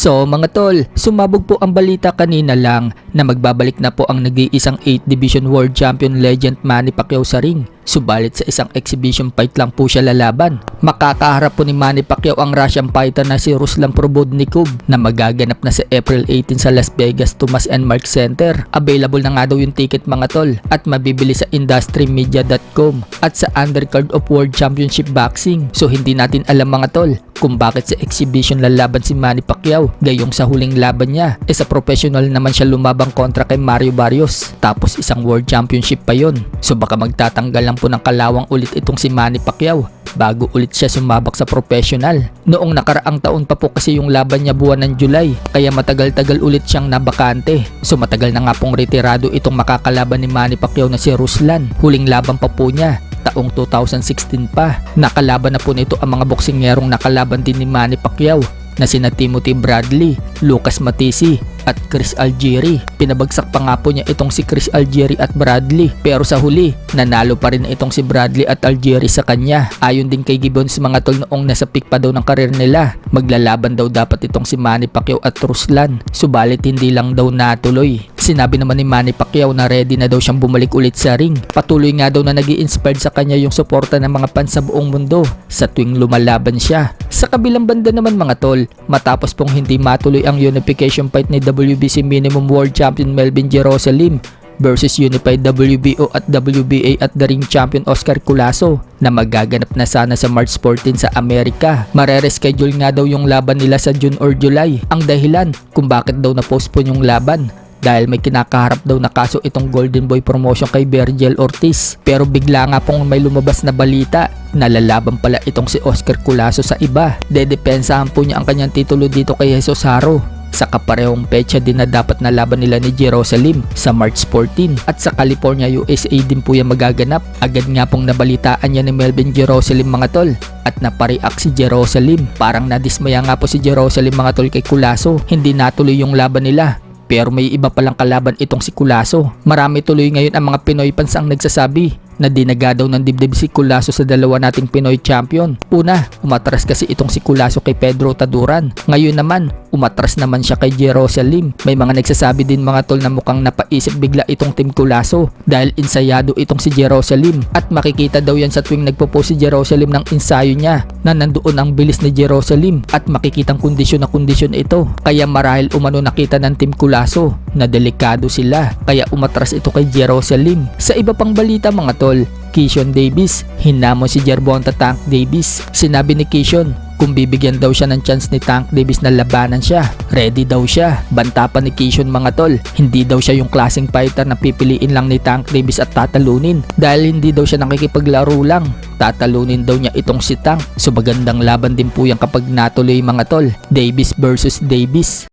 So mga tol, sumabog po ang balita kanina lang na magbabalik na po ang nag-iisang 8th Division World Champion legend Manny Pacquiao sa ring. Subalit sa isang exhibition fight lang po siya lalaban. Makakaharap po ni Manny Pacquiao ang Russian fighter na si Ruslan Probodnikov na magaganap na sa April 18 sa Las Vegas Thomas and Mark Center. Available na nga daw yung ticket mga tol at mabibili sa industrymedia.com at sa Undercard of World Championship Boxing. So hindi natin alam mga tol kung bakit sa exhibition lalaban si Manny Pacquiao, gayong sa huling laban niya sa professional naman siya lumabang kontra kay Mario Barrios, tapos isang world championship pa yon. So baka magtatanggal lang po ng kalawang ulit itong si Manny Pacquiao bago ulit siya sumabak sa professional. Noong nakaraang taon pa po kasi yung laban niya buwan ng July, kaya matagal-tagal ulit siyang nabakante. So matagal na nga pong retirado itong makakalaban ni Manny Pacquiao na si Ruslan. Huling laban pa po niya taong 2016 pa. Nakalaban na po nito ang mga boksingerong nakalaban din ni Manny Pacquiao na sina Timothy Bradley, Lucas Matisi at Chris Algieri. Pinabagsak pa nga po niya itong si Chris Algieri at Bradley, pero sa huli nanalo pa rin itong si Bradley at Algieri sa kanya. Ayon din kay Gibbons mga tol, noong nasa peak pa daw ng karir nila, maglalaban daw dapat itong si Manny Pacquiao at Ruslan, subalit hindi lang daw natuloy. Sinabi naman ni Manny Pacquiao na ready na daw siyang bumalik ulit sa ring. Patuloy nga daw na nag-i-inspired sa kanya yung suporta ng mga fans sa buong mundo sa tuwing lumalaban siya. Sa kabilang banda naman mga tol, matapos pong hindi matuloy ang unification fight ni WBC Minimum World Champion Melvin Jerusalem versus Unified WBO at WBA at the ring champion Oscar Culaso na magaganap na sana sa March 14 sa Amerika. Marereschedule nga daw yung laban nila sa June or July. Ang dahilan kung bakit daw na-postpone yung laban, dahil may kinakaharap daw na kaso itong Golden Boy promotion kay Virgil Ortiz. Pero bigla nga pong may lumabas na balita na lalaban pala itong si Oscar Culaso sa iba. Dedepensahan po niya ang kanyang titulo dito kay Jesus Haro sa kaparehong petsa din na dapat na laban nila ni Jerusalem sa March 14 at sa California, USA din po yan magaganap. Agad nga pong nabalitaan niya ni Melvin Jerusalem mga tol at napareact si Jerusalem. Parang nadismaya nga po si Jerusalem mga tol kay Culaso. Hindi natuloy yung laban nila. Pero may iba palang kalaban itong si Culaso. Marami tuloy ngayon ang mga Pinoy fans ang nagsasabi na dinaga daw ng dibdib si Culaso sa dalawa nating Pinoy champion. Una, umatras kasi itong si Culaso kay Pedro Taduran. Ngayon naman, umatras naman siya kay Jerusalem. May mga nagsasabi din mga tol na mukhang napaisip bigla itong Team Culaso dahil ensayado itong si Jerusalem at makikita daw yan sa tuwing nagpo-post si Jerusalem ng ensayo niya na nandoon ang bilis ni Jerusalem at makikitang kondisyon na kondisyon ito. Kaya marahil umano nakita ng Team Culaso na delikado sila kaya umatras ito kay Jerusalem. Sa iba pang balita mga tol, Keyshawn Davis hinamon si Gervonta Tank Davis. Sinabi ni Keyshawn kung bibigyan daw siya ng chance ni Tank Davis na labanan siya, ready daw siya. Banta pa ni Keyshawn mga tol, hindi daw siya yung klaseng fighter na pipiliin lang ni Tank Davis at tatalunin dahil hindi daw siya nakikipaglaro lang. Tatalunin daw niya itong si Tank. So magandang laban din po yan kapag natuloy mga tol. Davis versus Davis.